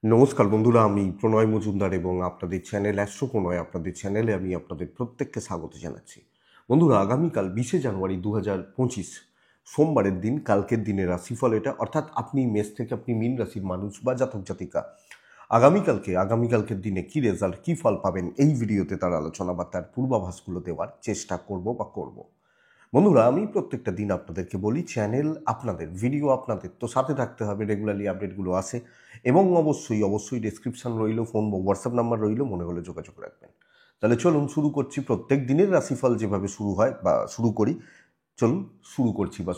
নমস্কার বন্ধুরা, আমি প্রণয় মজুমদার এবং আপনাদের চ্যানেল অ্যাস্ট্রো প্রণয়, আপনাদের চ্যানেলে আমি আপনাদের প্রত্যেককে স্বাগত জানাচ্ছি। বন্ধুরা, আগামীকাল 20 জানুয়ারি 2025 সোমবারের দিন, কালকের দিনের রাশিফল এটা, অর্থাৎ আপনি মেষ থেকে আপনি মীন রাশির মানুষ বা জাতক জাতিকা আগামীকালকের দিনে কি রেজাল্ট, কি ফল পাবেন, এই ভিডিওতে তার আলোচনা বা তার পূর্বাভাসগুলো দেওয়ার চেষ্টা করব। বন্ধুরা, আমি প্রত্যেকটা দিন আপনাদেরকে বলি, চ্যানেল আপনাদের, ভিডিও আপনাদের, তো সাথে থাকতে হবে, রেগুলারলি আপডেটগুলো আসে। এবং অবশ্যই ডেসক্রিপশন রইল, ফোন বা হোয়াটসঅ্যাপ নাম্বার রইল, মনে হলে যোগাযোগ রাখবেন। তাহলে চলুন শুরু করছি। প্রত্যেক দিনের রাশিফল যেভাবে শুরু হয় বা শুরু করি, চলুন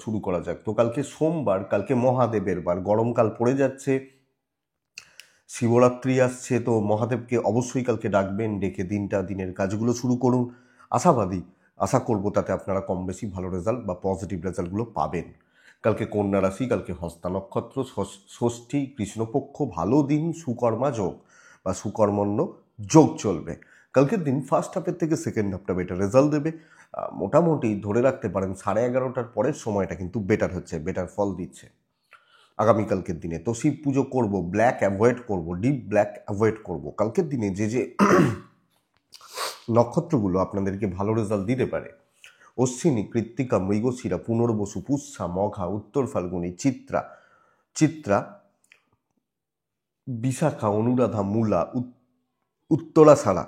শুরু করা যাক। তো কালকে সোমবার, কালকে মহাদেবের বার, গরমকাল পড়ে যাচ্ছে, শিবরাত্রি আসছে, তো মহাদেবকে অবশ্যই কালকে ডাকবেন, ডেকে দিনের কাজগুলো শুরু করুন। আশা করব তাতে আপনারা কম বেশি ভালো রেজাল্ট বা পজিটিভ রেজাল্টগুলো পাবেন। কালকে কন্যা রাশি, কালকে হস্তা নক্ষত্র, ষষ্ঠী, কৃষ্ণপক্ষ, ভালো দিন, সুকর্মা যোগ বা সুকর্মণ্য যোগ চলবে। কালকের দিন ফার্স্ট হাফের থেকে সেকেন্ড হাফটা বেটার রেজাল্ট দেবে। মোটামুটি ধরে রাখতে পারেন 11:30টার পরের সময়টা কিন্তু বেটার ফল দিচ্ছে আগামীকালকের দিনে। তো শিব পুজো করবো, ব্ল্যাক অ্যাভয়েড করব, ডিপ ব্ল্যাক অ্যাভয়েড করব। কালকের দিনে যে নক্ষত্রগুলো আপনাদেরকে ভালো রেজাল্ট দিতে পারে: অশ্বিনী, কৃত্তিকা, মৃগশিরা, পুনর্বসু, পুষ্যা, মঘা, উত্তর ফাল্গুনী, চিত্রা, বিশাখা, অনুরাধা, মূলা, উত্তরাষাঢ়া,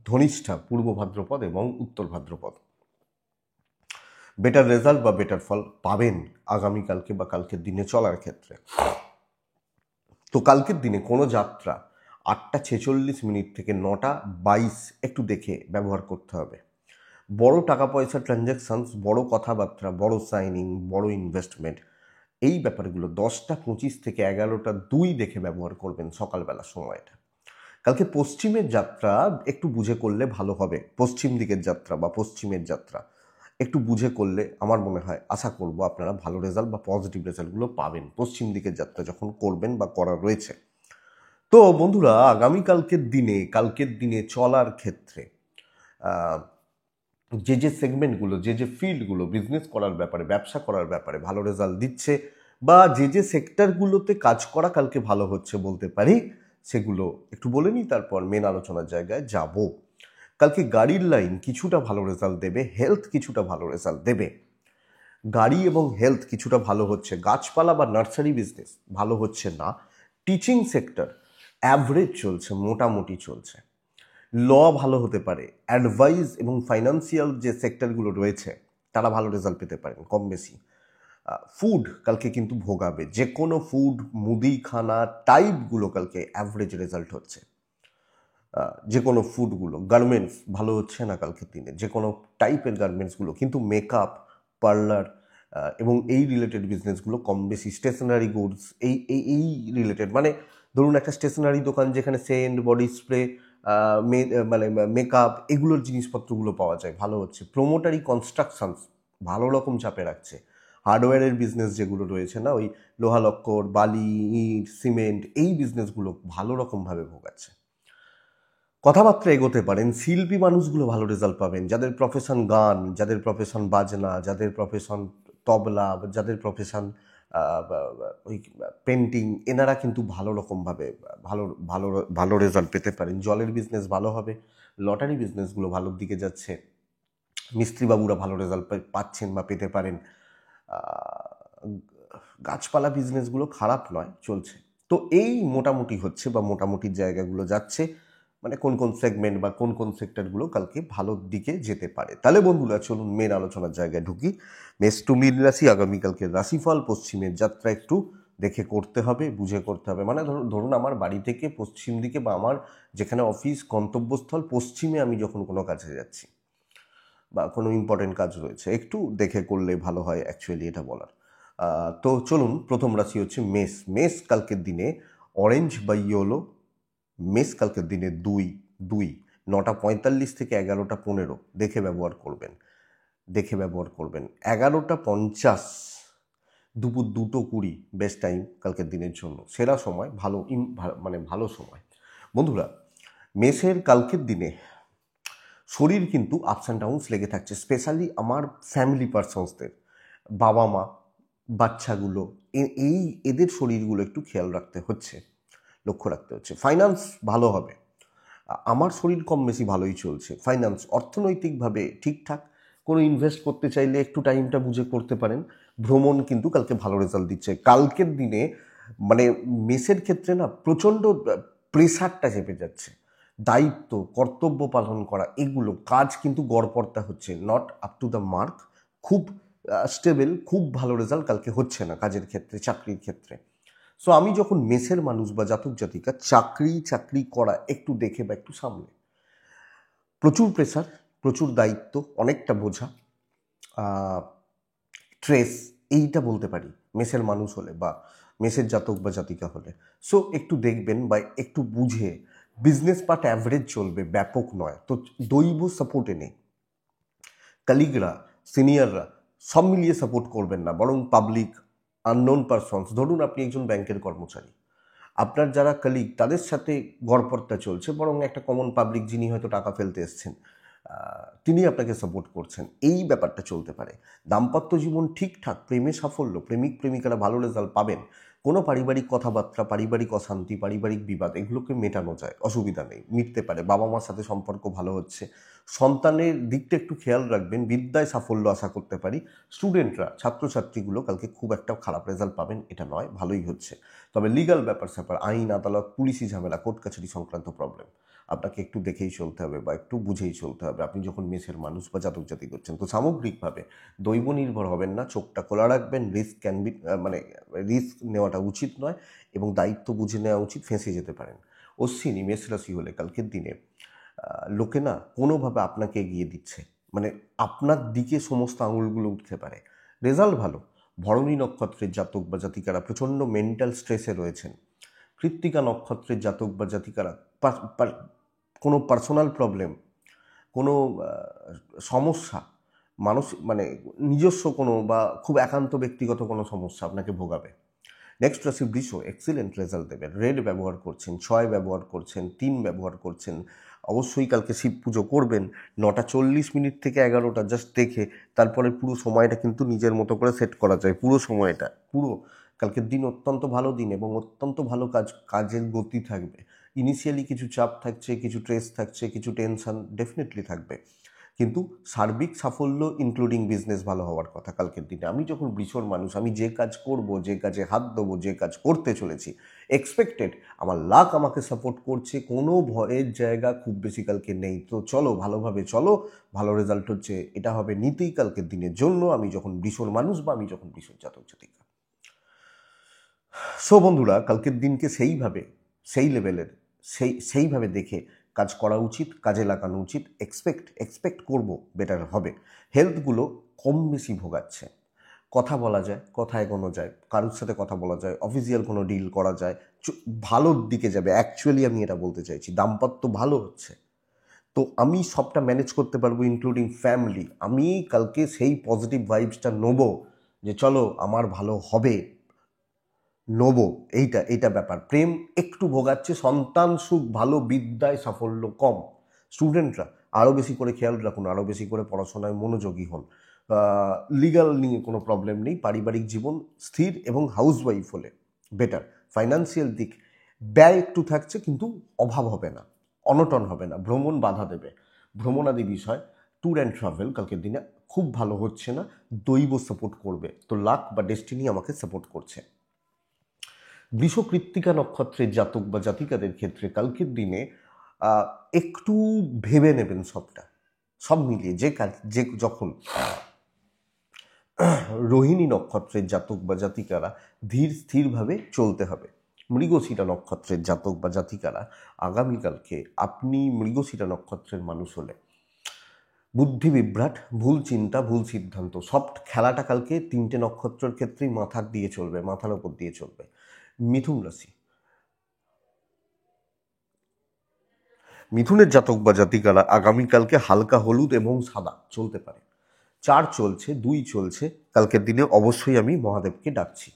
ধনিষ্ঠা, পূর্ব ভাদ্রপদ এবং উত্তর ভাদ্রপদ। বেটার রেজাল্ট বা বেটার ফল পাবেন আগামীকালকে বা কালকের দিনে চলার ক্ষেত্রে। তো কালকের দিনে কোনো যাত্রা 8:46 থেকে 9:22 একটু দেখে ব্যবহার করতে হবে। বড় টাকা পয়সা ট্রানজ্যাকশনস, বড় কথাবার্তা, বড় সাইনিং, বড় ইনভেস্টমেন্ট, এই ব্যাপারগুলো 10:25 থেকে 11:02 দেখে ব্যবহার করবেন সকালবেলা সময়টা। কালকে পশ্চিমের যাত্রা একটু বুঝে করলে ভালো হবে। পশ্চিম দিকের যাত্রা বা পশ্চিমের যাত্রা একটু বুঝে করলে আমার মনে হয়, আশা করব আপনারা ভালো রেজাল্ট বা পজিটিভ রেজাল্টগুলো পাবেন পশ্চিম দিকের যাত্রা যখন করবেন বা করার রয়েছে। তো বন্ধুরা, কালকের দিনে চলার ক্ষেত্রে যে সেগমেন্টগুলো, যে ফিল্ডগুলো বিজনেস করার ব্যাপারে, ব্যবসা করার ব্যাপারে ভালো রেজাল্ট দিচ্ছে, বা যে সেক্টরগুলোতে কাজ করা কালকে ভালো হচ্ছে বলতে পারি, সেগুলো একটু বলে নিই, তারপর মেন আলোচনার জায়গায় যাব। কালকে গাড়ির লাইন কিছুটা ভালো রেজাল্ট দেবে, হেলথ কিছুটা ভালো রেজাল্ট দেবে। গাড়ি এবং হেলথ কিছুটা ভালো হচ্ছে, গাছপালা বা নার্সারি বিজনেস ভালো হচ্ছে না। টিচিং সেক্টর অ্যাভারেজ চলছে, মোটামুটি চলছে। ল ভালো হতে পারে, অ্যাডভাইস এবং ফাইন্যান্সিয়াল যে সেক্টরগুলো রয়েছে তারা ভালো রেজাল্ট পেতে পারেন কম বেশি। ফুড কালকে কিন্তু ভোগাবে, যে কোনো ফুড, মুদিখানা টাইপগুলো কালকে অ্যাভারেজ রেজাল্ট হচ্ছে। যে কোনো ফুডগুলো, গার্মেন্টস ভালো হচ্ছে না কালকের দিনে, যে কোনো টাইপের গার্মেন্টসগুলো, কিন্তু মেকআপ, পার্লার এবং এই রিলেটেড বিজনেসগুলো কম বেশি, স্টেশনারি গুডস, এই রিলেটেড, মানে ধরুন একটা স্টেশনারি দোকান যেখানে সেন্ট, বডি স্প্রে, মানে মেকআপ, এগুলোর জিনিসপত্রগুলো পাওয়া যায়, ভালো হচ্ছে। প্রোমোটারি, কনস্ট্রাকশনস ভালো রকম চাপে রাখছে। হার্ডওয়্যারের বিজনেস যেগুলো রয়েছে না, ওই লোহা লক্কর, বালি, ইট, সিমেন্ট, এই বিজনেসগুলো ভালো রকমভাবে ভোগাচ্ছে। কথাবার্তা এগোতে পারেন, শিল্পী মানুষগুলো ভালো রেজাল্ট পাবেন, যাদের প্রফেশন গান, যাদের প্রফেশন বাজনা, যাদের প্রফেশন তবলা, যাদের প্রফেশন ওই পেন্টিং, এনারা কিন্তু ভালো রকমভাবে ভালো ভালো ভালো রেজাল্ট পেতে পারেন। জলের বিজনেস ভালো হবে, লটারি বিজনেসগুলো ভালোর দিকে যাচ্ছে, মিস্ত্রিবাবুরা ভালো রেজাল্ট পাচ্ছেন বা পেতে পারেন। গাছপালা বিজনেসগুলো খারাপ নয়, চলছে। তো এই মোটামুটি হচ্ছে বা মোটামুটি জায়গাগুলো যাচ্ছে, মানে কোন সেগমেন্ট বা কোন সেক্টরগুলো কালকে ভালোর দিকে যেতে পারে। তাহলে বন্ধুরা, চলুন মেন আলোচনার জায়গায় ঢুকি। মেষ টু মীন রাশি, আগামীকালকের রাশিফল। পশ্চিমের যাত্রা একটু দেখে করতে হবে, বুঝে করতে হবে। মানে ধরুন আমার বাড়ি থেকে পশ্চিম দিকে বা আমার যেখানে অফিস, গন্তব্যস্থল পশ্চিমে, আমি যখন কোনো কাজে যাচ্ছি বা কোনো ইম্পর্টেন্ট কাজ রয়েছে, একটু দেখে করলে ভালো হয়, অ্যাকচুয়ালি এটা বলার। তো চলুন, প্রথম রাশি হচ্ছে মেষ। মেষ কালকের দিনে অরেঞ্জ বা ইয়েলো। মেষ কালকের দিনে 2 9:45 থেকে 11:15 দেখে ব্যবহার করবেন। 11:50 দুপুর 2:20 বেস্ট টাইম কালকের দিনের জন্য, সেরা সময়, মানে ভালো সময়। বন্ধুরা, মেষের কালকের দিনে শরীর কিন্তু আপস অ্যান্ড ডাউনস লেগে থাকছে, স্পেশালি আমার ফ্যামিলি পার্সনসদের, বাবা মা, বাচ্চাগুলো, এদের শরীরগুলো একটু খেয়াল রাখতে হচ্ছে। লক্ষ্য রাখতে হচ্ছে। ফাইন্যান্স ভালো হবে, আমার শরীর কম বেশি ভালোই চলছে। ফাইন্যান্স অর্থনৈতিকভাবে ঠিকঠাক। কোনো ইনভেস্ট করতে চাইলে একটু টাইমটা বুঝে করতে পারেন। ভ্রমণ কিন্তু কালকে ভালো রেজাল্ট দিচ্ছে। কালকের দিনে মানে মেসের ক্ষেত্রে না প্রচণ্ড প্রেশারটা চেপে যাচ্ছে, দায়িত্ব কর্তব্য পালন করা, এগুলো কাজ কিন্তু গড়পড়তা হচ্ছে, not up to the mark. খুব স্টেবল, খুব ভালো রেজাল্ট কালকে হচ্ছে না কাজের ক্ষেত্রে, চাকরির ক্ষেত্রে। সো আমি যখন মেসের মানুষ বা জাতক জাতিকা, চাকরি করা একটু দেখে বা একটু সামলে। প্রচুর প্রেশার, প্রচুর দায়িত্ব, অনেকটা বোঝা, স্ট্রেস, এইটা বলতে পারি মেসের মানুষ হলে বা মেসের জাতক বা জাতিকা হলে। সো একটু দেখবেন বা একটু বুঝে, বিজনেস পার্ট অ্যাভারেজ চলবে, ব্যাপক নয়। তো দৈব সাপোর্টে নেই, কালিগরা, সিনিয়ররা সব মিলিয়ে সাপোর্ট করবেন না, বরং পাবলিক, আননোন পারসনস, ধরুন আপনি একজন ব্যাংকের কর্মচারী, আপনার যারা কালিগ তাদের সাথে গড়পড়তা চলছে, বরং একটা কমন পাবলিক যিনি হয়তো টাকা ফেলতে এসছেন তিনি আপনাকে সাপোর্ট করছেন, এই ব্যাপারটা চলতে পারে। দাম্পত্য জীবন ঠিকঠাক, প্রেমে সাফল্য, প্রেমিক প্রেমিকারা ভালো রেজাল্ট পাবেন। কোনো পারিবারিক কথাবার্তা, পারিবারিক অশান্তি, পারিবারিক বিবাদ এগুলোকে মেটানো যায়, অসুবিধা নেই, মিটতে পারে। বাবা মার সাথে সম্পর্ক ভালো হচ্ছে। সন্তানের দিকটা একটু খেয়াল রাখবেন, বিদ্যায় সাফল্য আশা করতে পারি। স্টুডেন্টরা, ছাত্রছাত্রীগুলো কালকে খুব একটা খারাপ রেজাল্ট পাবেন এটা নয়, ভালোই হচ্ছে। তবে লিগাল ব্যাপার স্যাপার, আইন আদালত, পুলিশি ঝামেলা, কোর্ট কাছারি সংক্রান্ত প্রবলেম আপনাকে একটু দেখেই চলতে হবে বা একটু বুঝেই চলতে হবে আপনি যখন মেসের মানুষ বা জাতক জাতি করছেন। তো সামগ্রিকভাবে দৈব নির্ভর হবেন না, চোখটা খোলা রাখবেন। রিস্ক ক্যান বি, মানে রিস্ক নেওয়াটা উচিত নয় এবং দায়িত্ব বুঝে নেওয়া উচিত, ফেঁসে যেতে পারেন। অশ্বিনী মেষ রাশি হলে কালকের দিনে লোকে না কোনোভাবে আপনাকে এগিয়ে দিচ্ছে, মানে আপনার দিকে সমস্ত আঙুলগুলো উঠতে পারে। রেজাল্ট ভালো। ভরণী নক্ষত্রের জাতক বা জাতিকারা প্রচণ্ড মেন্টাল স্ট্রেসে রয়েছেন। কৃত্তিকা নক্ষত্রের জাতক বা জাতিকারা কোনো পার্সোনাল প্রবলেম, কোনো সমস্যা, মানে নিজস্ব কোনো বা খুব একান্ত ব্যক্তিগত কোনো সমস্যা আপনাকে ভোগাবে। নেক্সট রাশি বৃষ, এক্সিলেন্ট রেজাল্ট দেবেন। রেড ব্যবহার করছেন, 6 ব্যবহার করছেন, 3 ব্যবহার করছেন, অবশ্যই কালকে শিব পুজো করবেন। 9:40 থেকে 11টা জাস্ট দেখে তারপরে পুরো সময়টা কিন্তু নিজের মতো করে সেট করা যায়। পুরো সময়টা, পুরো কালকের দিন অত্যন্ত ভালো দিন এবং অত্যন্ত ভালো কাজের গতি থাকবে। ইনিশিয়ালি কিছু চাপ থাকছে, কিছু স্ট্রেস থাকছে, কিছু টেনশন ডেফিনেটলি থাকবে, কিন্তু সার্বিক সাফল্য ইনক্লুডিং বিজনেস ভালো হওয়ার কথা কালকের দিনে। আমি যখন বৃষর মানুষ, আমি যে কাজ করব, যে কাজে হাত দেবো, যে কাজ করতে চলেছি, এক্সপেক্টেড আমার লাক আমাকে সাপোর্ট করছে, কোনো ভয়ের জায়গা খুব বেশি কালকে নেই। তো চলো ভালোভাবে চলো, ভালো রেজাল্ট হচ্ছে, এটা হবে নীতিই কালকের দিনের জন্য, আমি যখন বৃষর মানুষ বা আমি যখন বৃষর জাতক জাতিকা। সো বন্ধুরা, কালকের দিনকে সেইভাবে, সেই লেভেলের, সেইভাবে দেখে কাজ করা উচিত, কাজে লাগানো উচিত। এক্সপেক্ট করব বেটার হবে। হেলথগুলো কম বেশি ভোগাচ্ছে। কথা বলা যায়, কথা এগোনো যায়, কারোর সাথে কথা বলা যায়, অফিসিয়াল কোনো ডিল করা যায়, ভালোর দিকে যাবে। অ্যাকচুয়ালি আমি এটা বলতে চাইছি, দাম্পত্য ভালো হচ্ছে। তো আমি সবটা ম্যানেজ করতে পারবো, ইনক্লুডিং ফ্যামিলি। আমি কালকে সেই পজিটিভ ভাইবসটা নেবো যে চলো আমার ভালো হবে, নেবো, এইটা ব্যাপার। প্রেম একটু ভোগাচ্ছে, সন্তান সুখ ভালো, বিদ্যায় সাফল্য কম। স্টুডেন্টরা আরও বেশি করে খেয়াল রাখুন, আরও বেশি করে পড়াশোনায় মনোযোগী হন। লিগাল নিয়ে কোনো প্রবলেম নেই, পারিবারিক জীবন স্থির এবং হাউসওয়াইফ হলে বেটার। ফাইন্যান্সিয়াল দিক ব্যয় একটু থাকছে, কিন্তু অভাব হবে না, অনটন হবে না। ভ্রমণ বাধা দেবে, ভ্রমণাদি বিষয়, ট্যুর অ্যান্ড ট্রাভেল কালকের দিনে খুব ভালো হচ্ছে না, দৈব সাপোর্ট করবে। তো লাক বা ডেস্টিনি আমাকে সাপোর্ট করছে। বৃষ কৃত্তিকা নক্ষত্রের জাতক বা জাতিকাদের ক্ষেত্রে কালকের দিনে একটু ভেবে নেবেন সবটা, সব মিলিয়ে যখন রোহিণী নক্ষত্রের জাতক বা জাতিকারা ধীর স্থিরভাবে চলতে হবে। মৃগশিরা নক্ষত্রের জাতক বা জাতিকারা আগামীকালকে, আপনি মৃগশিরা নক্ষত্রের মানুষ হলে বুদ্ধি বিভ্রাট, ভুল চিন্তা, ভুল সিদ্ধান্ত, সব খেলাটা কালকে 3টে নক্ষত্রের ক্ষেত্রেই মাথার দিয়ে চলবে, মাথার ওপর দিয়ে চলবে। মিথুন রাশি, মিথুনের জাতক বা জাতিকারা আগামীকালকে হালকা হলুদ এবং সাদা চলতে পারে। 4 চলছে, 2 চলছে, কালকের দিনে অবশ্যই আমি মহাদেবকে ডাকছি।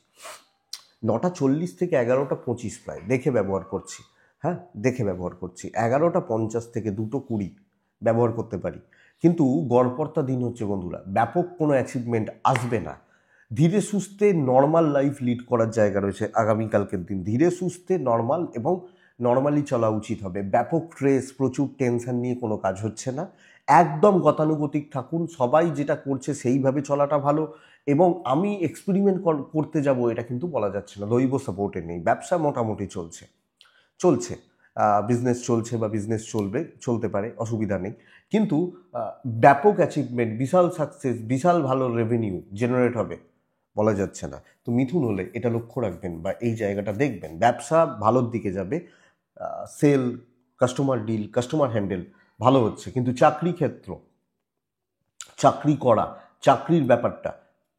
9:40 থেকে 11:25 প্রায় দেখে ব্যবহার করছি। হ্যাঁ, দেখে ব্যবহার করছি। 11:50 থেকে 2:20 ব্যবহার করতে পারি, কিন্তু গড়পড়তা দিন হচ্ছে বন্ধুরা, ব্যাপক কোনো অ্যাচিভমেন্ট আসবে না। ধীরে সুস্থে নর্মাল লাইফ লিড করার জায়গা রয়েছে আগামীকালকের দিন। ধীরে সুস্থে নর্মাল এবং নর্মালি চলা উচিত হবে। ব্যাপক স্ট্রেস, প্রচুর টেনশন নিয়ে কোনো কাজ হচ্ছে না। একদম গতানুগতিক থাকুন, সবাই যেটা করছে সেইভাবে চলাটা ভালো। এবং আমি এক্সপেরিমেন্ট করতে যাব এটা কিন্তু বলা যাচ্ছে না, দৈব সাপোর্টে নেই। ব্যবসা মোটামুটি চলছে চলছে, বিজনেস চলছে বা বিজনেস চলতে পারে, অসুবিধা নেই। কিন্তু ব্যাপক অ্যাচিভমেন্ট, বিশাল সাকসেস, বিশাল ভালো রেভিনিউ জেনারেট হবে বলা যাচ্ছে না। তো মিথুন হলে এটা লক্ষ্য রাখবেন বা এই জায়গাটা দেখবেন, ব্যবসা ভালোর দিকে যাবে। Sale, customer deal, customer handle ভালো হচ্ছে। কিন্তু চাকরি ক্ষেত্র, চাকরি করা, চাকরির ব্যাপারটা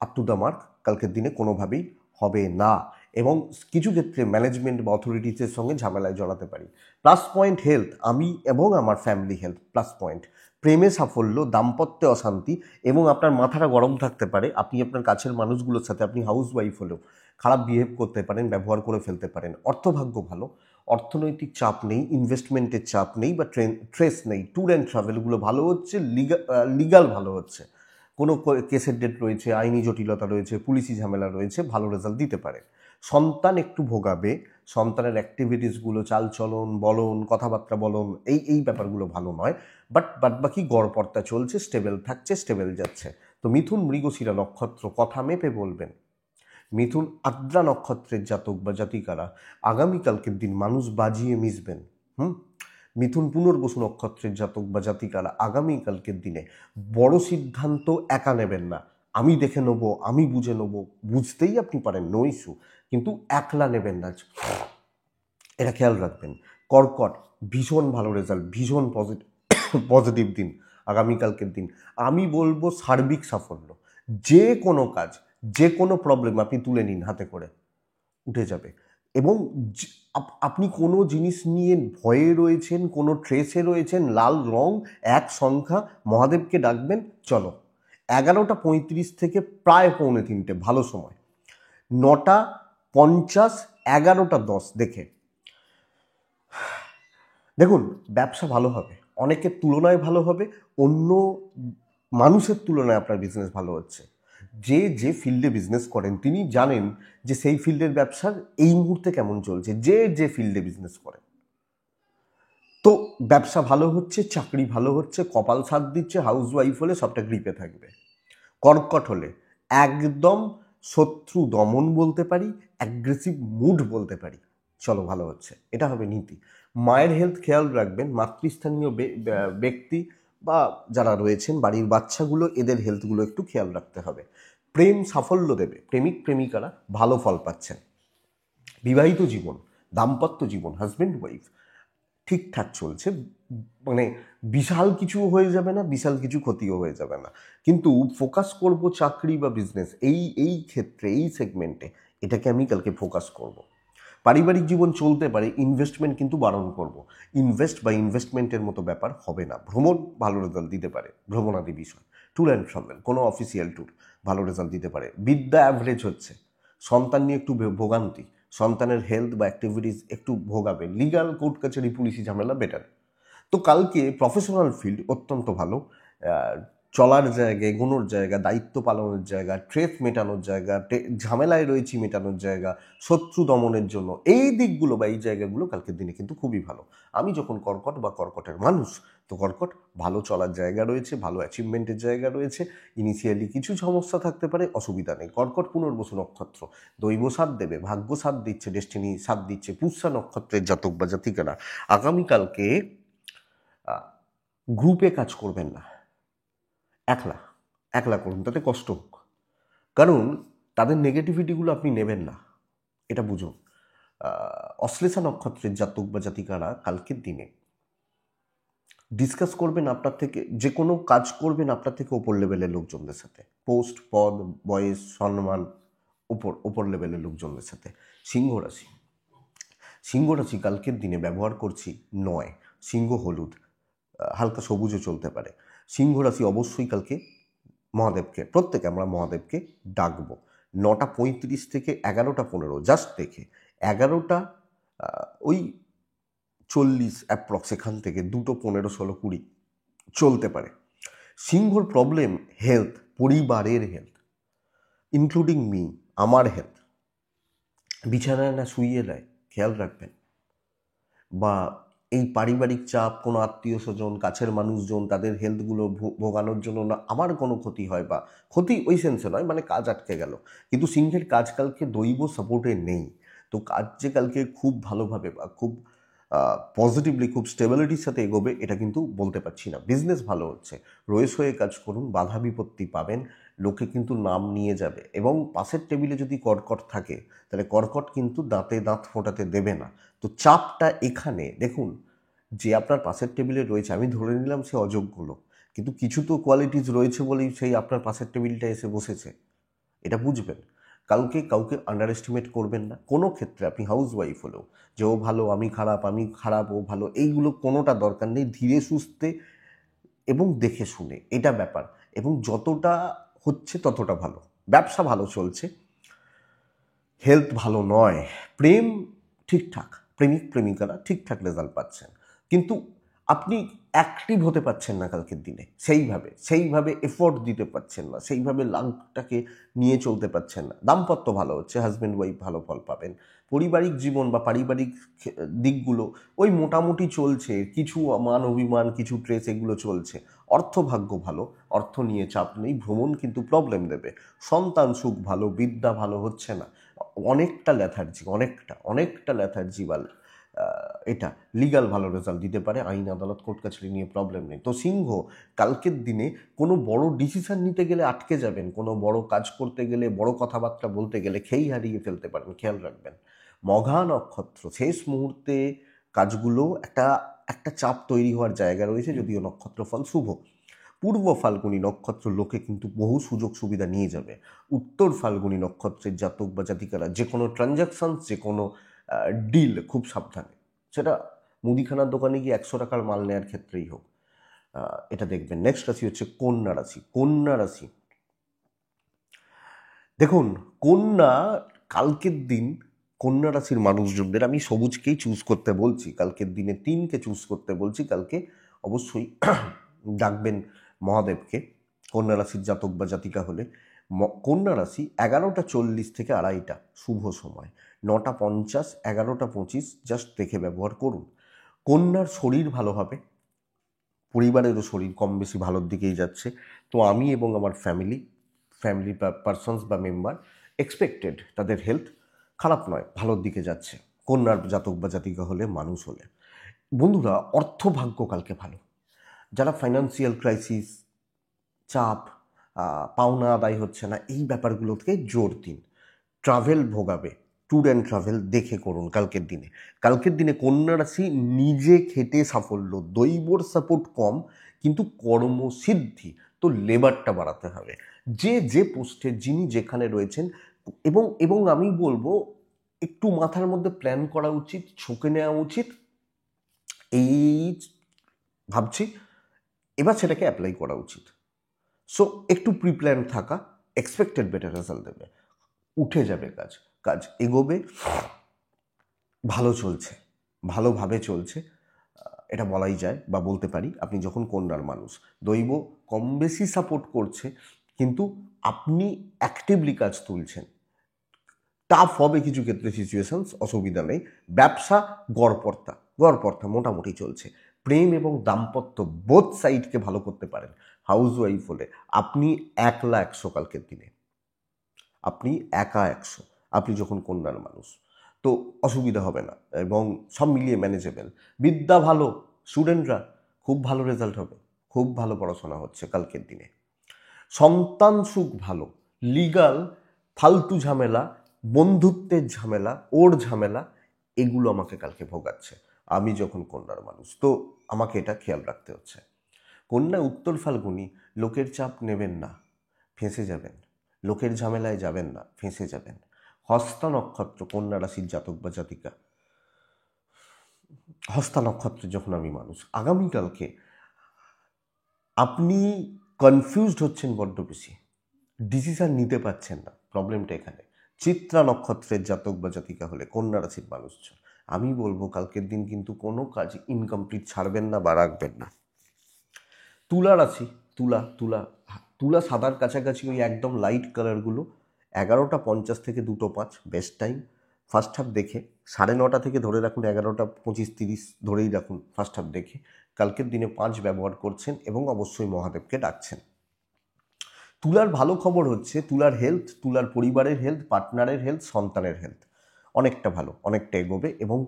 আপ টু দ্য মার্ক কালকের দিনে কোনোভাবেই হবে না। এবং কিছু ক্ষেত্রে ম্যানেজমেন্ট বা অথরিটিসের সঙ্গে ঝামেলায় জড়াতে পারি। প্লাস পয়েন্ট হেলথ, আমি এবং আমার ফ্যামিলি হেলথ প্লাস পয়েন্ট। প্রেমে সাফল্য, দাম্পত্যে অশান্তি এবং আপনার মাথাটা গরম থাকতে পারে। আপনি আপনার কাছের মানুষগুলোর সাথে, আপনি হাউস ওয়াইফ হলেও খারাপ বিহেভ করতে পারেন, ব্যবহার করে ফেলতে পারেন। অর্থভাগ্য ভালো, অর্থনৈতিক চাপ নেই, ইনভেস্টমেন্টের চাপ নেই বা ট্রেস নেই। ট্যুর অ্যান্ড ট্রাভেলগুলো ভালো হচ্ছে, লিগাল ভালো হচ্ছে। কোনো কেসের ডেট রয়েছে, আইনি জটিলতা রয়েছে, পুলিশি ঝামেলা রয়েছে, ভালো রেজাল্ট দিতে পারে। সন্তান একটু ভোগাবে, সন্তানের অ্যাক্টিভিটিসগুলো, চালচলন বলন, কথাবার্তা বলন, এই ব্যাপারগুলো ভালো নয়। বাট বাকি গড়পড়তা চলছে, স্টেবল থাকছে, স্টেবল যাচ্ছে। তো মিথুন মৃগশিরা নক্ষত্র, কথা মেপে বলবেন। মিথুন আদ্রা নক্ষত্রের জাতক বা জাতিকারা আগামীকালকের দিন মানুষ বাজিয়ে মিশবেন। মিথুন পুনর্বসু নক্ষত্রের জাতক বা জাতিকারা আগামীকালকের দিনে বড় সিদ্ধান্ত একা নেবেন না। আমি দেখে নেব, আমি বুঝে নেব, বুঝতেই আপনি পারেন, নো ইস্যু, কিন্তু একলা নেবেন না, এটা খেয়াল রাখবেন। কর্কট, ভীষণ ভালো রেজাল্ট, ভীষণ পজিটিভ দিন আগামীকালকের দিন। আমি বলবো সার্বিক সাফল্য। যে কোনো কাজ, যে কোনো প্রবলেম আপনি তুলে নিন, হাতে করে উঠে যাবে। এবং আপনি কোনো জিনিস নিয়ে ভয়ে রয়েছেন, কোনো ট্রেসে রয়েছেন, লাল রং, এক সংখ্যা, মহাদেবকে ডাকবেন, চলো। 11:35 থেকে প্রায় 2:45 ভালো সময়, 9:50, 11:10 দেখে দেখুন, ব্যবসা ভালো হবে, অনেকের তুলনায় ভালো হবে, অন্য মানুষের তুলনায় আপনার বিজনেস ভালো হচ্ছে। যে ফিল্ডে বিজনেস করেন তিনি জানেন যে সেই ফিল্ডের ব্যবসার এই মুহূর্তে কেমন চলছে, যে ফিল্ডে বিজনেস করেন। তো ব্যবসা ভালো হচ্ছে, চাকরি ভালো হচ্ছে, কপাল সাথ দিচ্ছে, হাউস ওয়াইফ হলে সবটা গ্রিপে থাকবে। কর্কট হলে একদম শত্রু দমন বলতে পারি, অ্যাগ্রেসিভ মুড বলতে পারি, চলো ভালো হচ্ছে, এটা হবে নীতি। মায়ের হেলথ খেয়াল রাখবেন, মাতৃস্থানীয় ব্যক্তি বা যারা রয়েছেন বাড়ির বাচ্চাগুলো, এদের হেলথগুলো একটু খেয়াল রাখতে হবে। প্রেম সাফল্য দেবে, প্রেমিক প্রেমিকারা ভালো ফল পাচ্ছেন। বিবাহিত জীবন, দাম্পত্য জীবন, হাজব্যান্ড ওয়াইফ ঠিকঠাক চলছে। মানে বিশাল কিছু হয়ে যাবে না, বিশাল কিছু ক্ষতিও হয়ে যাবে না। কিন্তু ফোকাস করব চাকরি বা বিজনেস, এই ক্ষেত্রে, এই সেগমেন্টে, এটাকে আমি কালকে ফোকাস করব। পারিবারিক জীবন চলতে পারে, ইনভেস্টমেন্ট কিন্তু বারণ করব। ইনভেস্টমেন্টের মতো ব্যাপার হবে না। ভ্রমণ ভালো রেজাল্ট দিতে পারে, ভ্রমণাদি বিষয়, ট্যুর অ্যান্ড ট্রাভেল, কোনো অফিসিয়াল ট্যুর ভালো রেজাল্ট দিতে পারে। বিদ্যা অ্যাভারেজ হচ্ছে, সন্তান নিয়ে একটু ভোগান্তি, সন্তানের হেলথ বা অ্যাক্টিভিটিস একটু ভোগাবে, লিগাল কোর্ট কাছারি পুলিশি ঝামেলা বেটার। তো কালকে প্রফেশনাল ফিল্ড অত্যন্ত ভালো, চলার জায়গা, এগোনোর জায়গা, দায়িত্ব পালনের জায়গা, ট্রেস মেটানোর জায়গা, ঝামেলায় রয়েছি মেটানোর জায়গা, শত্রু দমনের জন্য এই দিকগুলো বা এই জায়গাগুলো কালকের দিনে কিন্তু খুবই ভালো। আমি যখন কর্কট বা কর্কটের মানুষ, তো কর্কট ভালো চলার জায়গা রয়েছে, ভালো অ্যাচিভমেন্টের জায়গা রয়েছে। ইনিশিয়ালি কিছু সমস্যা থাকতে পারে, অসুবিধা নেই। কর্কট পুনর্বসু নক্ষত্র, দৈব সাথ দেবে, ভাগ্য সাথ দিচ্ছে, ডেস্টিনি সাথ দিচ্ছে। পুষ্যা নক্ষত্রের জাতক বা জাতিকারা আগামীকালকে গ্রুপে কাজ করবেন না, একলা একলা করুন, তাতে কষ্ট হোক। কারণ তাদের নেগেটিভিটিগুলো আপনি নেবেন না, এটা বুঝুন। অশ্লেষা নক্ষত্রের জাতক বা জাতিকারা কালকের দিনে ডিসকাস করবেন আপনার থেকে, যে কোনো কাজ করবেন আপনার থেকে ওপর লেভেলের লোকজনদের সাথে, পোস্ট, পদ, বয়স, সম্মান, ওপর লেভেলের লোকজনদের সাথে। সিংহ রাশি, সিংহ রাশি কালকের দিনে ব্যবহার করছি 9, সিংহ হলুদ, হালকা সবুজও চলতে পারে। সিংহ রাশি অবশ্যই কালকে মহাদেবকে, প্রত্যেকে আমরা মহাদেবকে ডাকবো। 9:35 থেকে 11:15 জাস্ট দেখে, 11:40 অ্যাপ্রক্স, এখান থেকে 2:15, 16, 20 চলতে পারে। সিংহর প্রবলেম হেলথ, পরিবারের হেলথ, ইনক্লুডিং মি, আমার হেলথ, বিছানায় না শুইয়ে দেয়, খেয়াল রাখবেন। বা এই পারিবারিক চাপ, কোনো আত্মীয় স্বজন, কাছের মানুষজন, তাদের হেলথগুলো ভোগানোর জন্য না আমার কোনো ক্ষতি হয়, বা ক্ষতি ওই সেন্সে নয়, মানে কাজ আটকে গেল, কিন্তু সিংহের কাজ কালকে দৈব সাপোর্টে নেই। তো কাজ যে কালকে খুব ভালোভাবে বা খুব পজিটিভলি, খুব স্টেবিলিটির সাথে এগোবে এটা কিন্তু বলতে পারছি না। বিজনেস ভালো হচ্ছে, রয়েস হয়ে কাজ করুন, বাধা বিপত্তি পাবেন, লোকে কিন্তু নাম নিয়ে যাবে। এবং পাশের টেবিলে যদি কর্কট থাকে, তাহলে কর্কট কিন্তু দাঁতে দাঁত ফোটাতে দেবে না। তো চাপটা এখানে দেখুন, যে আপনার পাশের টেবিলে রয়েছে, আমি ধরে নিলাম সে অযোগ্য লোক, কিন্তু কিছু তো কোয়ালিটিস রয়েছে বলেই সেই আপনার পাশের টেবিলটা এসে বসেছে, এটা বুঝবেন। কাউকে কাউকে আন্ডার এস্টিমেট করবেন না কোনো ক্ষেত্রে। আপনি হাউস ওয়াইফ হলেও যে ও ভালো আমি খারাপ ও ভালো, এইগুলো কোনোটা দরকার নেই। ধীরে সুস্থে এবং দেখে শুনে, এটা ব্যাপার। এবং যতটা হচ্ছে ততটা ভালো, ব্যবসা ভালো চলছে, হেলথ ভালো নয়, প্রেম ঠিকঠাক, প্রেমিক প্রেমিকারা ঠিকঠাক রেজাল্ট পাচ্ছেন, কিন্তু আপনি অ্যাক্টিভ হতে পারছেন না কালকের দিনে, সেইভাবে এফোর্ট দিতে পারছেন না, সেইভাবে লাংটাকে নিয়ে চলতে পারছেন না। দাম্পত্য ভালো হচ্ছে, হাজব্যান্ড ওয়াইফ ভালো ফল পাবেন। পারিবারিক জীবন বা পারিবারিক দিকগুলো ওই মোটামুটি চলছে, কিছু মান অভিমান, কিছু ট্রেস, এগুলো চলছে। অর্থভাগ্য ভালো, অর্থ নিয়ে চাপ নেই, ভ্রমণ কিন্তু প্রবলেম দেবে। সন্তান সুখ ভালো, বিদ্যা ভালো হচ্ছে না, অনেকটা ল্যাথার্জি বা এটা লিগাল ভালো রেজাল্ট দিতে পারে, আইন আদালত কোর্ট কাছারি নিয়ে প্রবলেম নেই। তো সিংহ কালকের দিনে কোনো বড় ডিসিশন নিতে গেলে আটকে যাবেন, কোনো বড় কাজ করতে গেলে, বড় কথাবার্তা বলতে গেলে খেই হারিয়ে ফেলতে পারেন, খেয়াল রাখবেন। মঘা নক্ষত্র শেষ মুহূর্তে কাজগুলো একটা একটা চাপ তৈরি হওয়ার জায়গা রয়েছে, যদিও নক্ষত্রফল শুভ। পূর্ব ফাল্গুনী নক্ষত্র লোকে কিন্তু বহু সুযোগ সুবিধা নিয়ে যাবে। উত্তর ফাল্গুনী নক্ষত্রের জাতক বা জাতিকারা যে কোনো ট্রানজাকশন, যে কোনো ডিল খুব সাবধানে, সেটা মুদিখানার দোকানে গিয়ে 100 টাকার মাল নেওয়ার ক্ষেত্রেই হোক, এটা দেখবেন। নেক্সট রাশি হচ্ছে কন্যা রাশি। কন্যা রাশি দেখুন, কন্যা কালকের দিন, কন্যা রাশির মানুষজনদের আমি সবুজকেই চুজ করতে বলছি কালকের দিনে, 3কে চুজ করতে বলছি কালকে। অবশ্যই ডাকবেন মহাদেবকে কন্যা রাশির জাতক বা জাতিকা হলে। কন্যা রাশি 11টা 40 থেকে 2:30 শুভ সময়, 9টা 50, 11টা 25 জাস্ট দেখে ব্যবহার করুন। কন্যার শরীর ভালো হবে, পরিবারেরও শরীর কম বেশি ভালোর দিকেই যাচ্ছে। তো আমি এবং আমার ফ্যামিলি পারসনস বা মেম্বার এক্সপেক্টেড তাদের হেলথ খারাপ নয়, ভালোর দিকে যাচ্ছে কন্যার জাতক বা জাতিকা হলে, মানুষ হলে। বন্ধুরা, অর্থভাগ্য কালকে ভালো। যারা ফাইন্যান্সিয়াল ক্রাইসিস, চাপ, পাওনা আদায় হচ্ছে না, এই ব্যাপারগুলোকে জোর দিন। ট্রাভেল ভোগাবে, ট্যুর অ্যান্ড ট্রাভেল দেখে করুন কালকের দিনে কন্যা রাশি নিজে খেটে সাফল্য, দৈবর সাপোর্ট কম, কিন্তু কর্মসিদ্ধি, তো লেবারটা বাড়াতে হবে। যে পোস্টে যিনি যেখানে রয়েছেন, এবং আমি বলবো একটু মাথার মধ্যে প্ল্যান করা উচিত, ছকে নেওয়া উচিত, এই ভাবছি, এবার সেটাকে অ্যাপ্লাই করা উচিত। সো একটু প্রিপ্ল্যান থাকা, এক্সপেক্টেড বেটার রেজাল্ট দেবে, উঠে যাবে কাজ, কাজ এগোবে, ভালো চলছে, ভালোভাবে চলছে, এটা বলাই যায় বা বলতে পারি। আপনি যখন কন্যার মানুষ, দৈব কম বেশি সাপোর্ট করছে, কিন্তু আপনি অ্যাক্টিভলি কাজ তুলছেন। টাফ হবে কিছু ক্ষেত্রে সিচুয়েশনস, অসুবিধা নেই। ব্যবসা গড়পড়তা মোটামুটি চলছে। প্রেম এবং দাম্পত্য বোথ সাইডকে ভালো করতে পারেন হাউস ওয়াইফ হলে। আপনি 100 কালকের দিনে, আপনি একা 100, আপনি যখন কন্যার মানুষ, তো অসুবিধা হবে না, এবং সব মিলিয়ে ম্যানেজেবল। বিদ্যা ভালো, স্টুডেন্টরা খুব ভালো রেজাল্ট হবে, খুব ভালো পড়াশোনা হচ্ছে কালকের দিনে। সন্তান সুখ ভালো, লিগাল ফালতু ঝামেলা, বন্ধুত্বের ঝামেলা, ওর ঝামেলা, এগুলো আমাকে কালকে ভোগাচ্ছে আমি যখন কন্যার মানুষ, তো আমাকে এটা খেয়াল রাখতে হচ্ছে। কন্যা উত্তর ফাল্গুনী, লোকের চাপ নেবেন না, ফেঁসে যাবেন, লোকের ঝামেলায় যাবেন না, ফেঁসে যাবেন। হস্তা নক্ষত্র কন্যা রাশির জাতক বা জাতিকা, হস্তা নক্ষত্রের যখন আমি মানুষ, আগামীকালকে আপনি কনফিউজড হচ্ছেন বড্ড বেশি, ডিসিশন নিতে পারছেন না, প্রবলেমটা এখানে। চিত্রা নক্ষত্রের জাতক বা জাতিকা হলে, কন্যা রাশির মানুষজন, আমি বলবো কালকের দিন কিন্তু কোনো কাজ ইনকমপ্লিট ছাড়বেন না বা রাখবেন না। তুলা রাশি, তুলা তুলা তুলা সাদার কাছাকাছি, ওই একদম লাইট কালারগুলো 11:50 থেকে 2:05 বেস্ট টাইম। ফার্স্ট হাফ দেখে 9:30 থেকে ধরে রাখুন 11:25-30 ধরেই রাখুন ফার্স্ট হাফ দেখে কালকের দিনে 5 ব্যবহার করছেন এবং অবশ্যই মহাদেবকে ডাকছেন। তুলার ভালো খবর হচ্ছে তুলার হেলথ, তুলার পরিবারের হেলথ, পার্টনারের হেলথ, সন্তানের হেলথ অনেকটা ভালো, অনেকটা এগোবে এবং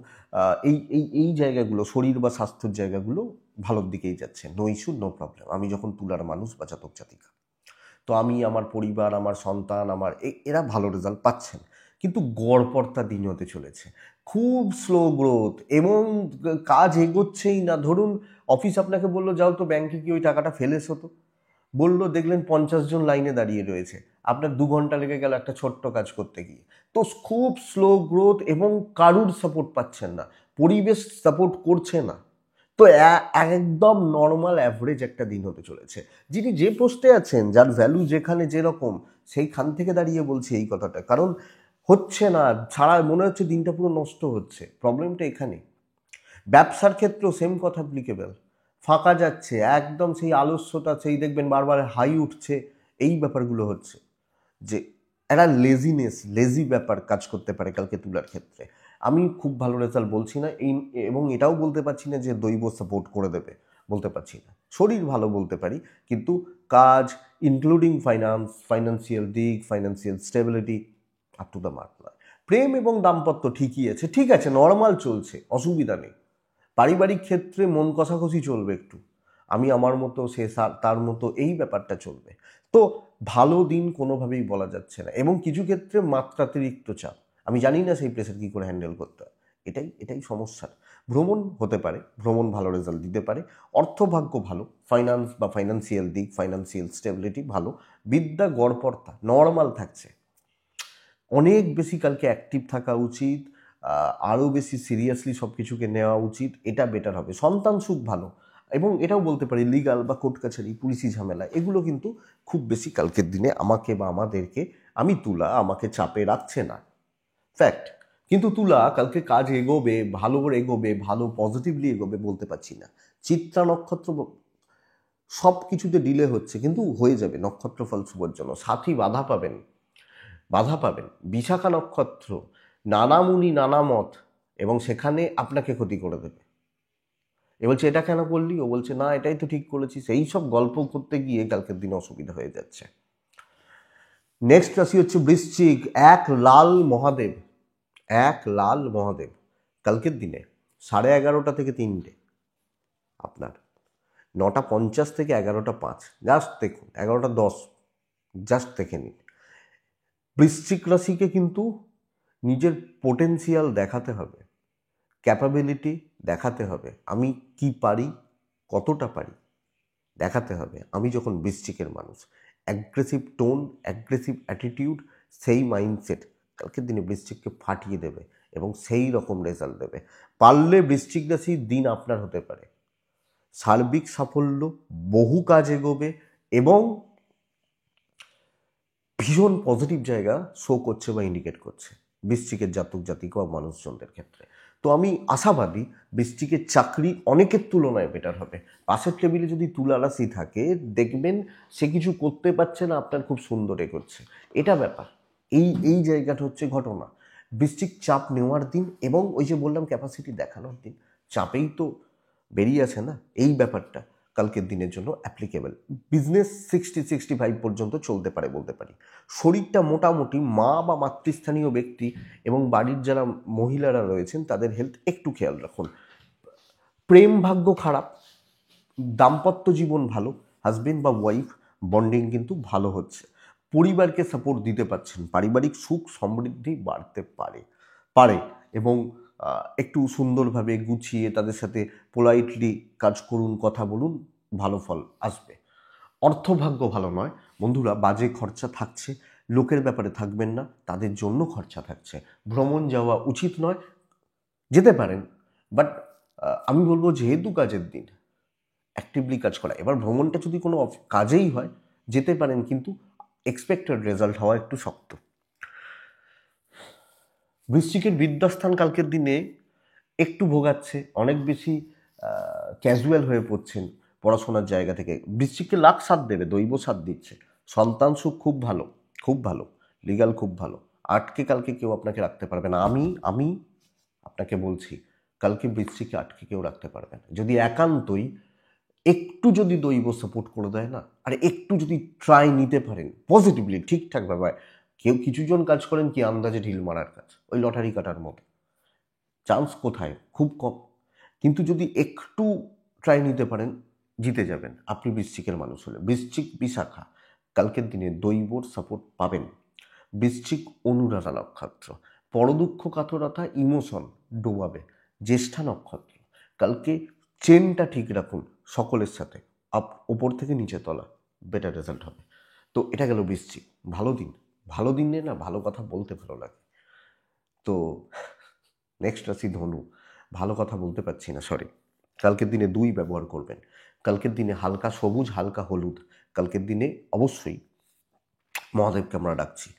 এই এই এই জায়গাগুলো শরীর বা স্বাস্থ্যের জায়গাগুলো ভালোর দিকেই যাচ্ছে। No issue, no problem. আমি যখন তুলার মানুষ বা জাতক জাতিকা, তো আমি, আমার পরিবার, আমার সন্তান, আমার এরা ভালো রেজাল্ট পাচ্ছেন, কিন্তু গড়পড়তা দিন হতে চলেছে, খুব স্লো গ্রোথ এবং কাজ এগোচ্ছেই না। ধরুন অফিস আপনাকে বললো যাও তো ব্যাংকে কি ওই টাকাটা ফেলে এসো তো, বললো দেখলেন 50 জন লাইনে দাঁড়িয়ে রয়েছে, আপনার 2 ঘন্টা লেগে গেল একটা ছোট্ট কাজ করতে গিয়ে। তো খুব স্লো গ্রোথ এবং কারুর সাপোর্ট পাচ্ছেন না, পরিবেশ সাপোর্ট করছে না। তো একদম নর্মাল অ্যাভারেজ একটা দিন হতে চলেছে। যিনি যে পোস্টে আছেন, যার ভ্যালু যেখানে যেরকম, সেইখান থেকে দাঁড়িয়ে বলছি এই কথাটা, কারণ হচ্ছে না, ছাড়া মনে হচ্ছে দিনটা পুরো নষ্ট হচ্ছে। প্রবলেমটা এখানে। ব্যবসার ক্ষেত্রেও সেম কথা অ্যাপ্লিকেবল। ফাঁকা যাচ্ছে, একদম সেই আলস্যতা, সেই দেখবেন বারবার হাই উঠছে, এই ব্যাপারগুলো হচ্ছে যে একটা লেজি ব্যাপার কাজ করতে পারে কালকে তুলার ক্ষেত্রে। আমি খুব ভালো রেজাল্ট বলছি না, এবং এটাও বলতে পারছি না যে দৈব সাপোর্ট করে দেবে, বলতে পারছি না। শরীর ভালো বলতে পারি, কিন্তু কাজ ইনক্লুডিং ফাইন্যান্সিয়াল দিক, financial stability up to the mark নয়। প্রেম এবং দাম্পত্য ঠিকই আছে, ঠিক আছে, নর্মাল চলছে, অসুবিধা নেই। পারিবারিক ক্ষেত্রে মন কষাকষি চলবে একটু, আমি আমার মতো, সে তার মতো, এই ব্যাপারটা চলবে। তো ভালো দিন কোনোভাবেই বলা যাচ্ছে না, এবং কিছু ক্ষেত্রে মাত্রাতিরিক্ত চাপ, আমি জানি না সেই প্রেশার কী করে হ্যান্ডেল করতে হয়। এটাই সমস্যা। ভ্রমণ হতে পারে, ভ্রমণ ভালো রেজাল্ট দিতে পারে, অর্থভাগ্য ভালো, ফাইন্যান্স বা ফাইন্যান্সিয়াল দিক, ফাইন্যান্সিয়াল স্টেবিলিটি ভালো, বিদ্যা গড়পড়তা নর্মাল থাকছে। অনেক বেশি কালকে অ্যাক্টিভ থাকা উচিত, আরও বেশি সিরিয়াসলি সব কিছুকে নেওয়া উচিত, এটা বেটার হবে। সন্তান সুখ ভালো, এবং এটাও বলতে পারি লিগাল বা কোর্ট কাছারি, পুলিশি ঝামেলা, এগুলো কিন্তু খুব বেশি কালকের দিনে আমাকে বা আমাদেরকে, আমি তুলা, আমাকে চাপে রাখছে না, ফ্যাক্ট। কিন্তু তুলা কালকে কাজ এগোবে, ভালো করে এগোবে, ভালো পজিটিভলি এগোবে বলতে পারছি না। চিত্রা নক্ষত্র সব কিছুতে ডিলে হচ্ছে, কিন্তু হয়ে যাবে নক্ষত্রফল শুভর জন্য। সাথী বাধা পাবেন। বিশাখা নক্ষত্র, নানা মুনি নানা মত, এবং সেখানে আপনাকে ক্ষতি করে দেবে। এ বলছে এটা কেন করলি, ও বলছে না এটাই তো ঠিক করেছিস, এই সব গল্প করতে গিয়ে কালকের দিনে অসুবিধা হয়ে যাচ্ছে। নেক্সট রাশি হচ্ছে বৃশ্চিক। এক লাল মহাদেব কালকের দিনে 11:30 থেকে 3টে, আপনার 9:50 থেকে 11:05, জাস্ট দেখুন 11:10, জাস্ট দেখে নিন। বৃশ্চিক রাশিকে কিন্তু নিজের পোটেনশিয়াল দেখাতে হবে, ক্যাপাবিলিটি দেখাতে হবে, আমি কি পারি, কতটা পারি দেখাতে হবে। আমি যখন বৃশ্চিকের মানুষ, অ্যাগ্রেসিভ টোন, অ্যাগ্রেসিভ অ্যাটিটিউড, সেই মাইন্ডসেট কালকের দিনে বৃশ্চিককে ফাটিয়ে দেবে এবং সেই রকম রেজাল্ট দেবে। পারলে বৃশ্চিক রাশির দিন আপনার হতে পারে সার্বিক সাফল্য, বহু কাজ এগোবে এবং ভীষণ পজিটিভ জায়গা শো করছে বা ইন্ডিকেট করছে বৃশ্চিকের জাতক জাতিকা ও মানুষজনদের ক্ষেত্রে। তো আমি আশাবাদী বৃশ্চিকের চাকরি অনেকের তুলনায় বেটার হবে। পাশের টেবিলে যদি তুলা রাশি থাকে, দেখবেন সে কিছু করতে পারছে না, আপনার খুব সুন্দর এগোচ্ছে, এটা ব্যাপার। এই জায়গাটা হচ্ছে ঘটনা। বৃশ্চিক চাপ নেওয়ার দিন, এবং ওই যে বললাম ক্যাপাসিটি দেখানোর দিন, চাপেই তো বেরিয়ে আছে না, এই ব্যাপারটা কালকের দিনের জন্য অ্যাপ্লিকেবল। বিজনেস 60-65 পর্যন্ত চলতে পারে বলতে পারি। শরীরটা মোটামুটি, মা বা মাতৃস্থানীয় ব্যক্তি এবং বাড়ির যারা মহিলারা রয়েছেন তাদের হেলথ একটু খেয়াল রাখুন। প্রেম ভাগ্য খারাপ, দাম্পত্য জীবন ভালো, হাজবেন্ড বা ওয়াইফ বন্ডিং কিন্তু ভালো হচ্ছে, পরিবারকে সাপোর্ট দিতে পারছেন, পারিবারিক সুখ সমৃদ্ধি বাড়তে পারে এবং একটু সুন্দরভাবে গুছিয়ে তাদের সাথে পোলাইটলি কাজ করুন, কথা বলুন, ভালো ফল আসবে। অর্থভাগ্য ভালো নয় বন্ধুরা, বাজে খরচা থাকছে, লোকের ব্যাপারে থাকবেন না, তাদের জন্য খরচা থাকছে। ভ্রমণ যাওয়া উচিত নয়, যেতে পারেন, বাট আমি বলবো যেহেতু কাজের দিন, অ্যাক্টিভলি কাজ করা। এবার ভ্রমণটা যদি কোনো কাজেই হয় যেতে পারেন, কিন্তু এক্সপেক্টেড রেজাল্ট হওয়া একটু শক্ত। বৃশ্চিকের বিদ্যাস্থান কালকের দিনে একটু ভোগাচ্ছে, অনেক বেশি ক্যাজুয়াল হয়ে পড়ছেন পড়াশোনার জায়গা থেকে। বৃশ্চিককে লাখ সাথ দেবে, দৈব সাথ দিচ্ছে, সন্তান সুখ খুব ভালো, লিগাল খুব ভালো, আটকে কালকে কেউ আপনাকে রাখতে পারবে না। আমি আপনাকে বলছি, কালকে বৃশ্চিককে আটকে কেউ রাখতে পারবে না, যদি একান্তই একটু যদি দৈব সাপোর্ট করে দেয় না, আর একটু যদি ট্রাই নিতে পারেন পজিটিভলি ঠিকঠাক ভাবে। কেউ কিছুজন কাজ করেন কি আন্দাজে ঢিল মারার কাজ, ওই লটারি কাটার মতো, চান্স কোথায়, খুব কম। কিন্তু যদি একটু ট্রাই নিতে পারেন জিতে যাবেন আপনি বৃশ্চিকের মানুষ হলে। বৃশ্চিক বিশাখা কালকের দিনে দৈবর সাপোর্ট পাবেন। বৃশ্চিক অনুরাধা নক্ষত্র, পরদুঃখ কাতরতা ইমোশন ডোবাবে। জ্যেষ্ঠা নক্ষত্র, কালকে চেনটা ঠিক রাখুন সকলের সাথে, ওপর থেকে নিচে তলা, বেটার রেজাল্ট হবে। তো এটা গেল বৃশ্চিক। ভালো দিন, ভালো দিনে না ভালো কথা বলতে ভালো লাগে। তো নেক্সট রাশি ধনু, ভালো কথা বলতে পারছি না, সরি। কালকের দিনে 2 ব্যবহার করবেন। কালকের দিনে হালকা সবুজ হালকা হলুদ। কালকের দিনে অবশ্যই মহাদেবকে আমরা ডাকছি।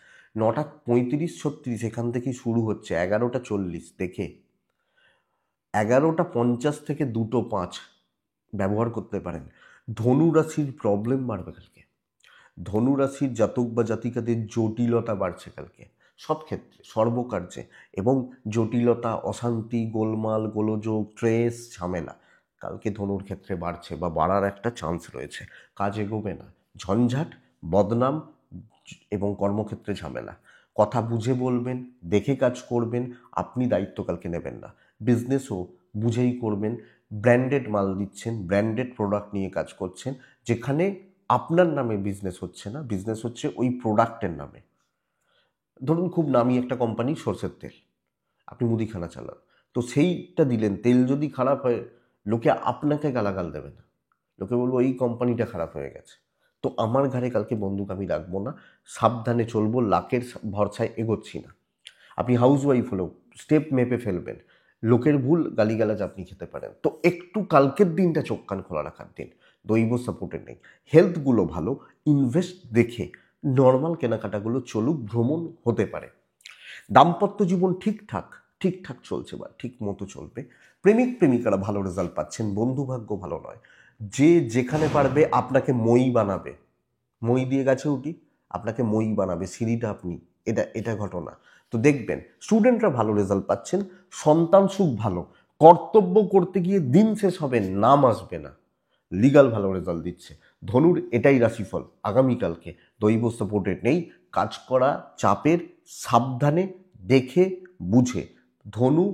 9:35-36 এখান থেকেই শুরু হচ্ছে, 11:40 দেখে 11:50 থেকে 2:05 ব্যবহার করতে পারেন। ধনু রাশির প্রবলেম বাড়বে কালকে। ধনু রাশির জাতক বা জাতিকাদের জটিলতা বাড়ছে কালকে, সব ক্ষেত্রে সর্বকার্যে, এবং জটিলতা অশান্তি গোলমাল গোলযোগ ট্রেস ঝামেলা কালকে ধনুর ক্ষেত্রে বাড়ছে বা বাড়ার একটা চান্স রয়েছে। কাজ এগোবে না, ঝঞ্ঝাট বদনাম এবং কর্মক্ষেত্রে ঝামেলা। কথা বুঝে বলবেন, দেখে কাজ করবেন, আপনি দায়িত্ব কালকে নেবেন না। বিজনেসও বুঝেই করবেন। ব্র্যান্ডেড মাল দিচ্ছেন, ব্র্যান্ডেড প্রোডাক্ট নিয়ে কাজ করছেন, যেখানে আপনার নামে বিজনেস হচ্ছে না, বিজনেস হচ্ছে ওই প্রোডাক্টের নামে। ধরুন খুব নামি একটা কোম্পানি সরষের তেল, আপনি মুদিখানা চালান, তো সেইটা দিলেন, তেল যদি খারাপ হয় লোকে আপনাকে গালাগাল দেবে না, লোকে বলবো এই কোম্পানিটা খারাপ হয়ে গেছে। তো আমার ঘাড়ে কালকে বন্দুক আমি রাখবো না, সাবধানে চলবো, লাকের ভরসায় এগোচ্ছি না। আপনি হাউস ওয়াইফ হলেও স্টেপ মেপে ফেলবেন, লোকের ভুল গালিগালাজ আপনি খেতে পারেন। তো একটু কালকের দিনটা চোখ কান খোলা রাখার দিন, দৈব সাপোর্টে নেই। হেলথগুলো ভালো, ইনভেস্ট দেখে নর্মাল কেনাকাটাগুলো চলুক, ভ্রমণ হতে পারে। দাম্পত্য জীবন ঠিকঠাক ঠিকঠাক চলছে বা ঠিক মতো চলবে। প্রেমিক প্রেমিকারা ভালো রেজাল্ট পাচ্ছেন, বন্ধুভাগ্য ভালো নয়। যে যেখানে পারবে আপনাকে মই বানাবে, মই দিয়ে গাছে উঠি, আপনাকে মই বানাবে, সিঁড়িটা আপনি, এটা এটা ঘটনা। তো দেখবেন স্টুডেন্টরা ভালো রেজাল্ট পাচ্ছেন, সন্তান সুখ ভালো, কর্তব্য করতে গিয়ে দিন শেষ হবে, নাম আসবে না, লিগাল ভালো রেজাল্ট দিচ্ছে। ধনুর এটাই রাশিফল আগামীকালকে। দৈব সাপোর্টেড নেই, কাজ করা চাপের, সাবধানে দেখে বুঝে। ধনু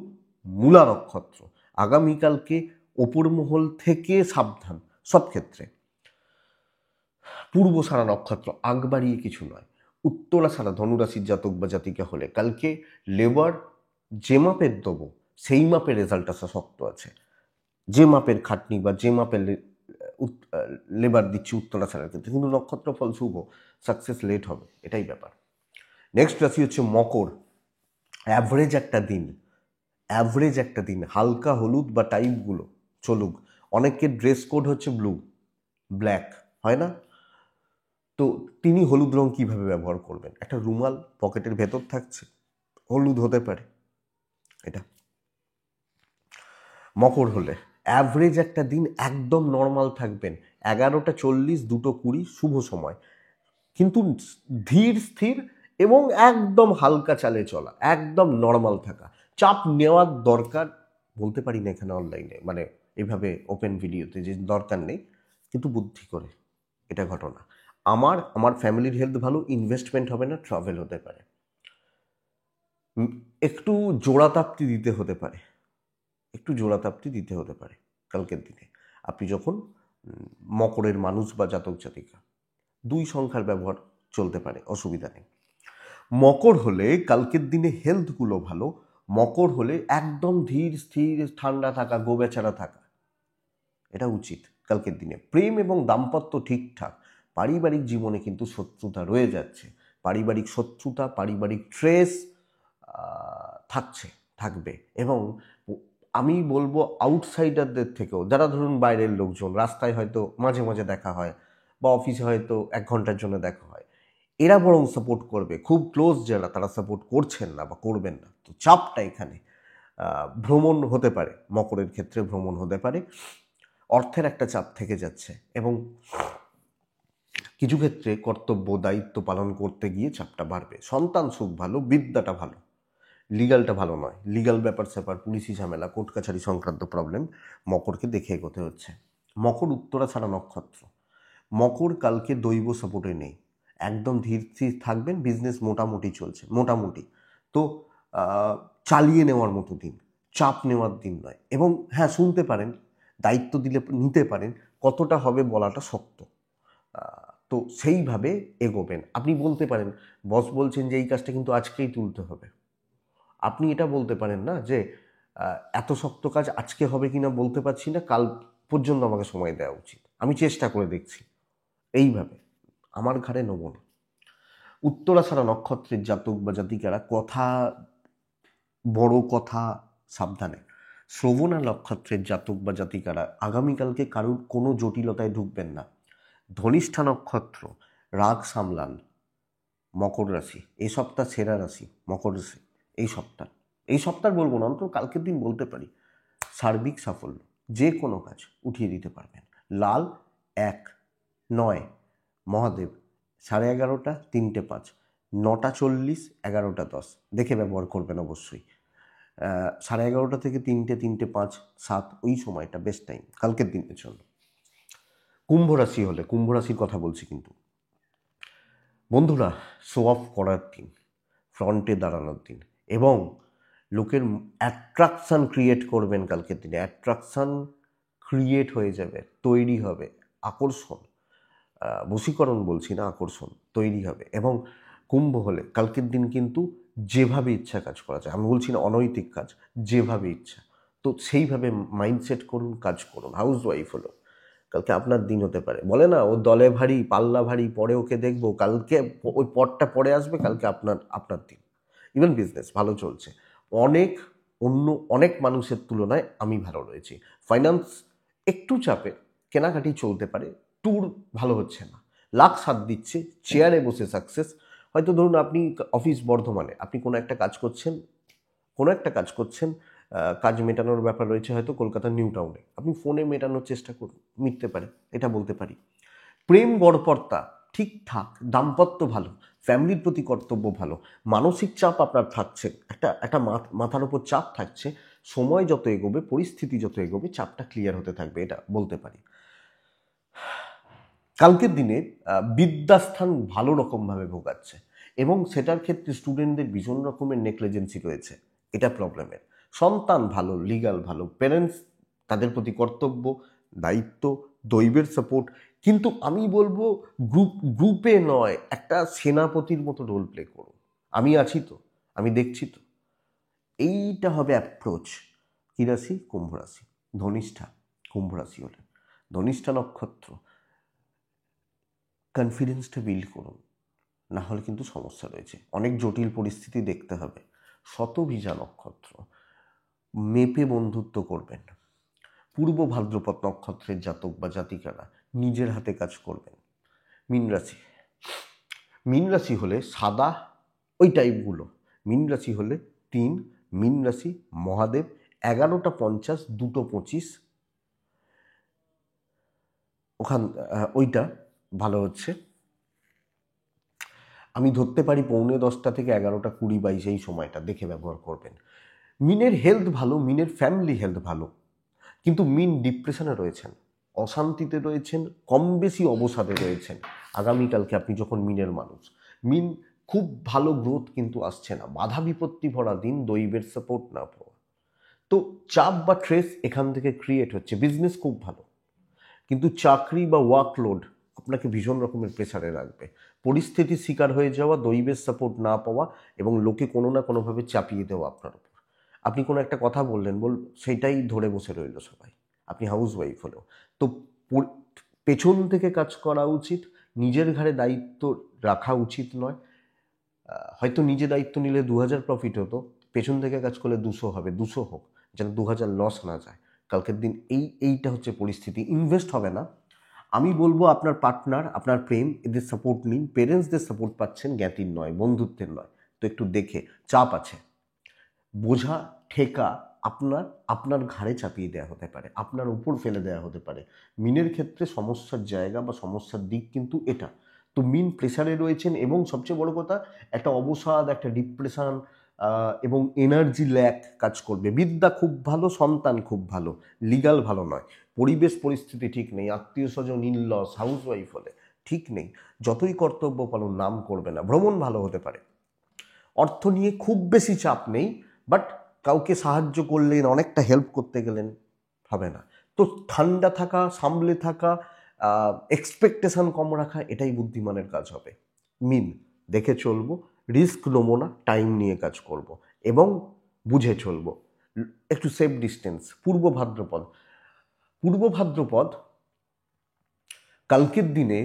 মূলা নক্ষত্র, আগামীকালকে ওপর মহল থেকে সাবধান সব ক্ষেত্রে। পূর্ব সারা নক্ষত্র, আগ বাড়িয়ে কিছু নয়। উত্তরা সারা ধনুরাশির জাতক বা জাতিকা হলে কালকে লেবার যে মাপের দেবো সেই মাপের রেজাল্ট আসা শক্ত আছে। যে মাপের খাটনি বা যে মাপের লেবার দিচ্ছি উত্তরা সারার ক্ষেত্রে, কিন্তু নক্ষত্র ফল শুভ, সাকসেস লেট হবে, এটাই ব্যাপার। নেক্সট রাশি হচ্ছে মকর। অ্যাভারেজ একটা দিন, অ্যাভারেজ একটা দিন, হালকা হলুদ বা টাইপগুলো চলুক। অনেকের ড্রেস কোড হচ্ছে ব্লু ব্ল্যাক, হয় না? তো তিনি হলুদ রং কিভাবে ব্যবহার করবেন? একটা রুমাল পকেটের ভেতর থাকছে, হলুদ হতে পারে এটা। মকর হলে অ্যাভারেজ একটা দিন একদম নর্মাল থাকবেন। 11:40 2:20 শুভ সময়, কিন্তু ধীর স্থির এবং একদম হালকা চালে চলা, একদম নর্মাল থাকা। চাপ নেওয়ার দরকার বলতে পারি না এখানে অনলাইনে, মানে এইভাবে ওপেন ভিডিওতে, যে দরকার নেই, কিন্তু বুদ্ধি করে, এটা ঘটনা। আমার ফ্যামিলির হেলথ ভালো, ইনভেস্টমেন্ট হবে না, ট্রাভেল হতে পারে। একটু জোড়াতাপ্তি দিতে হতে পারে, একটু জোড়াতাপ্তি দিতে হতে পারে কালকের দিনে। আপনি যখন মকরের মানুষ বা জাতক জাতিকা, 2 সংখ্যার ব্যবহার চলতে পারে, অসুবিধা নেই। মকর হলে কালকের দিনে হেলথগুলো ভালো। মকর হলে একদম ধীর স্থির ঠান্ডা থাকা, গোবেচারা থাকা, এটা উচিত কালকের দিনে। প্রেম এবং দাম্পত্য ঠিকঠাক, পারিবারিক জীবনে কিন্তু শত্রুতা রয়ে যাচ্ছে, পারিবারিক শত্রুতা পারিবারিক ট্রেস থাকছে, থাকবে। এবং আমি বলবো আউটসাইডারদের থেকেও, যারা ধরুন বাইরের লোকজন, রাস্তায় হয়তো মাঝে মাঝে দেখা হয় বা অফিসে হয়তো 1 ঘন্টার জন্য দেখা হয়, এরা বরং সাপোর্ট করবে। খুব ক্লোজ যারা, তারা সাপোর্ট করছেন না বা করবেন না। তো চাপটা এখানে। ভ্রমণ হতে পারে, মকরের ক্ষেত্রে ভ্রমণ হতে পারে, অর্থের একটা চাপ থেকে যাচ্ছে, এবং কিছু ক্ষেত্রে কর্তব্য দায়িত্ব পালন করতে গিয়ে চাপটা বাড়বে। সন্তান সুখ ভালো, বিদ্যাটা ভালো, লিগালটা ভালো নয়। লিগাল ব্যাপার স্যাপার, পুলিশি ঝামেলা, কোর্ট কাছারি সংক্রান্ত প্রবলেম মকরকে দেখে এগোতে হচ্ছে। মকর উত্তরা ছাড়া নক্ষত্র। মকর কালকে দৈব সাপোর্টে নেই, একদম ধীর স্থির থাকবেন। বিজনেস মোটামুটি চলছে, মোটামুটি তো চালিয়ে নেওয়ার মতো দিন, চাপ নেওয়ার দিন নয়। এবং হ্যাঁ, শুনতে পারেন, দায়িত্ব দিলে নিতে পারেন, কতটা হবে বলাটা শক্ত। তো সেইভাবে এগোবেন। আপনি বলতে পারেন, বস বলছেন যে এই কাজটা কিন্তু আজকেই তুলতে হবে। আপনি এটা বলতে পারেন না যে এত শক্ত কাজ আজকে হবে কিনা বলতে পারছি না, কাল পর্যন্ত আমাকে সময় দেওয়া উচিত, আমি চেষ্টা করে দেখছি। এইভাবে আমার ঘাড়ে নেব না। উত্তরাষাঢ়া নক্ষত্রের জাতক বা জাতিকারা কথা, বড় কথা সাবধানে। শ্রবণা নক্ষত্রের জাতক বা জাতিকারা আগামীকালকে কারুর কোনো জটিলতায় ঢুকবেন না। ধনিষ্ঠা নক্ষত্র, রাগ সামলান। মকর রাশি এই সপ্তাহ সেরা রাশি, মকর রাশি এই সপ্তাহ বলবো না, অন্তত কালকের দিন বলতে পারি সার্বিক সাফল্য, যে কোনো কাজ উঠিয়ে দিতে পারবেন। লাল 1-9 মহাদেব 11:30 3:05 9:40 11:10 দেখে ব্যবহার করবেন অবশ্যই। 11:30 থেকে 3টে 3:05 7 ওই সময়টা বেস্ট টাইম কালকের দিনের জন্য। কুম্ভ রাশি হলে, কুম্ভ রাশির কথা বলছি কিন্তু বন্ধুরা, শো অফ করার দিন, ফ্রন্টে দাঁড়ানোর দিন এবং লোকের অ্যাট্রাকশান ক্রিয়েট করবেন কালকের দিনে। অ্যাট্রাকশান ক্রিয়েট হয়ে যাবে, তৈরি হবে, আকর্ষণ, বশীকরণ বলছি না, আকর্ষণ তৈরি হবে। এবং কুম্ভ হলে কালকের দিন কিন্তু যেভাবে ইচ্ছা কাজ করা যায়, আমি বলছি না অনৈতিক কাজ, যেভাবে ইচ্ছা, তো সেইভাবে মাইন্ডসেট করুন, কাজ করুন। হাউস ওয়াইফ হলো, কালকে আপনার দিন হতে পারে, বলে না ও দলে ভারী পাল্লা ভারী, পরে ওকে দেখবো, কালকে ওই পরটা পরে আসবে, কালকে আপনার দিন। ইভেন বিজনেস ভালো চলছে, অনেক মানুষের তুলনায় আমি ভালো রয়েছি। ফাইন্যান্স একটু চাপে, কেনাকাটি চলতে পারে, ট্যুর ভালো হচ্ছে না, লাখ সাথ দিচ্ছে, চেয়ারে বসে সাকসেস। হয়তো ধরুন আপনি অফিস বর্ধমানে, আপনি কোনো একটা কাজ করছেন, কাজ মেটানোর ব্যাপার রয়েছে হয়তো কলকাতার নিউ টাউনে, আপনি ফোনে মেটানোর চেষ্টা করুন, মিটতে পারে, এটা বলতে পারি। প্রেম গড়পড়তা ঠিকঠাক, দাম্পত্য ভালো, ফ্যামিলির প্রতি কর্তব্য ভালো। মানসিক চাপ আপনার থাকছে, একটা মাথার উপর চাপ থাকছে, সময় যত এগোবে, পরিস্থিতি যত এগোবে, চাপটা ক্লিয়ার হতে থাকবে, এটা বলতে পারি। কালকের দিনে বিদ্যাস্থান ভালো রকমভাবে ভোগাচ্ছে এবং সেটার ক্ষেত্রে স্টুডেন্টদের ভীষণ রকমের নেগলিজেন্সি রয়েছে, এটা প্রবলেমের। সন্তান ভালো, লিগাল ভালো, প্যারেন্টস তাদের প্রতি কর্তব্য, দায়িত্ব, দৈবের সাপোর্ট। কিন্তু আমি বলবো গ্রুপে নয়, একটা সেনাপতির মতো রোল প্লে করুন। আমি আছি তো, আমি দেখছি তো, এইটা হবে অ্যাপ্রোচ। কী রাশি? কুম্ভ রাশি। ধনিষ্ঠা কুম্ভ রাশি হলে, ধনিষ্ঠা নক্ষত্র, কনফিডেন্সটা বিল্ড করুন, না হলে কিন্তু সমস্যা রয়েছে, অনেক জটিল পরিস্থিতি দেখতে হবে। শতভিজা নক্ষত্র, মেপে বন্ধুত্ব করবেন। পূর্ব ভাদ্রপদ নক্ষত্রের জাতক বা জাতিকারা নিজের হাতে কাজ করবেন। মীন রাশি হলে সাদা ওই টাইপগুলো, মীন রাশি হলে 3, মীন রাশি মহাদেব 11:50 2:25 ওইটা ভালো হচ্ছে। আমি ধরতে পারি 9:45 থেকে 11:20-22 এই সময়টা দেখে ব্যবহার করবেন। মিনের হেলথ ভালো, মিনের ফ্যামিলি হেলথ ভালো, কিন্তু মিন ডিপ্রেশনে রয়েছেন, অশান্তিতে রয়েছেন, কম বেশি অবসাদে রয়েছেন। আগামীকালকে আপনি যখন মিনের মানুষ, মিন খুব ভালো গ্রোথ কিন্তু আসছে না, বাধা বিপত্তি ভরা দিন, দৈবের সাপোর্ট না পাওয়া, তো চাপ বা ট্রেস এখান থেকে ক্রিয়েট হচ্ছে। বিজনেস খুব ভালো, কিন্তু চাকরি বা ওয়ার্কলোড আপনাকে ভীষণ রকমের প্রেসারে রাখবে। পরিস্থিতির শিকার হয়ে যাওয়া, দৈবের সাপোর্ট না পাওয়া এবং লোকে কোনো না কোনোভাবে চাপিয়ে দেওয়া আপনার উপর। আপনি কোনো একটা কথা বললেন, সেইটাই ধরে বসে রইল সবাই, আপনি হাউস ওয়াইফ হলেও। তো পেছন থেকে কাজ করা উচিত, নিজের ঘাড়ে দায়িত্ব রাখা উচিত নয়। হয়তো নিজে দায়িত্ব নিলে 2000 প্রফিট হতো, পেছন থেকে কাজ করলে 200 হবে, 200 হোক, যেন 2000 লস না যায়। কালকের দিন এইটা হচ্ছে পরিস্থিতি। ইনভেস্ট হবে না। আমি বলবো আপনার পার্টনার, আপনার প্রেম, এদের সাপোর্ট নিন। পেরেন্টসদের সাপোর্ট পাচ্ছেন, জ্ঞাতির নয়, বন্ধুত্বের নয়, তো একটু দেখে। চাপ আছে, বোঝা ঠেকা আপনার ঘাড়ে চাপিয়ে দেওয়া হতে পারে, আপনার উপর ফেলে দেওয়া হতে পারে। মিনের ক্ষেত্রে সমস্যার জায়গা বা সমস্যার দিক কিন্তু এটা, তো মিন প্রেশারে রয়েছেন এবং সবচেয়ে বড় কথা একটা অবসাদ, একটা ডিপ্রেশন এবং এনার্জি ল্যাক কাজ করবে। বিদ্যা খুব ভালো, সন্তান খুব ভালো, লিগাল ভালো নয়, পরিবেশ পরিস্থিতি ঠিক নেই, আত্মীয় স্বজন, ইনলস, হাউস ওয়াইফ হলে ঠিক নেই, যতই কর্তব্য পালন নাম করবে না। ভ্রমণ ভালো হতে পারে, অর্থ নিয়ে খুব বেশি চাপ নেই, বাট কাউকে সাহায্য করলেন, অনেকটা হেল্প করতে গেলেন, হবে না। তো ঠান্ডা থাকা, সামলে থাকা, এক্সপেকটেশন কম রাখা, এটাই বুদ্ধিমানের কাজ হবে। মিন দেখে চলবো, রিস্ক নেবো না, টাইম নিয়ে কাজ করব এবং বুঝে চলবো, একটু সেফ ডিস্টেন্স। পূর্ব ভাদ্রপদ, পূর্ব ভাদ্রপদ কালকের দিনে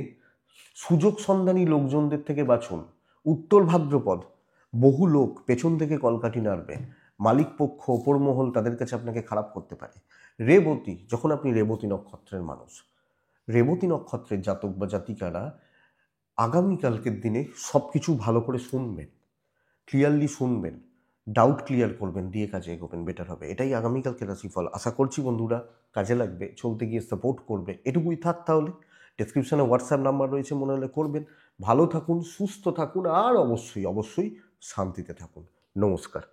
সুযোগ সন্ধানী লোকজনদের থেকে বাঁচুন। উত্তর ভাদ্রপদ বহু লোক পেছন থেকে কলকাঠি নাড়বে, মালিক পক্ষ, ওপর মহল তাদের কাছে আপনাকে খারাপ করতে পারে। রেবতী, যখন আপনি রেবতী নক্ষত্রের মানুষ, রেবতী নক্ষত্রের জাতক বা জাতিকারা আগামীকালকের দিনে সব কিছু ভালো করে শুনবেন, ক্লিয়ারলি শুনবেন, ডাউট ক্লিয়ার করবেন, দিয়ে কাজে এগোবেন, বেটার হবে। এটাই আগামীকালকে রাশিফল। আশা করছি বন্ধুরা কাজে লাগবে, চলতে গিয়ে সাপোর্ট করবে। এটুকুই থাক তাহলে। ডেসক্রিপশনে হোয়াটসঅ্যাপ নাম্বার রয়েছে, মনে হলে করবেন। ভালো থাকুন, সুস্থ থাকুন, আর অবশ্যই অবশ্যই শান্তিতে থাকুন। নমস্কার।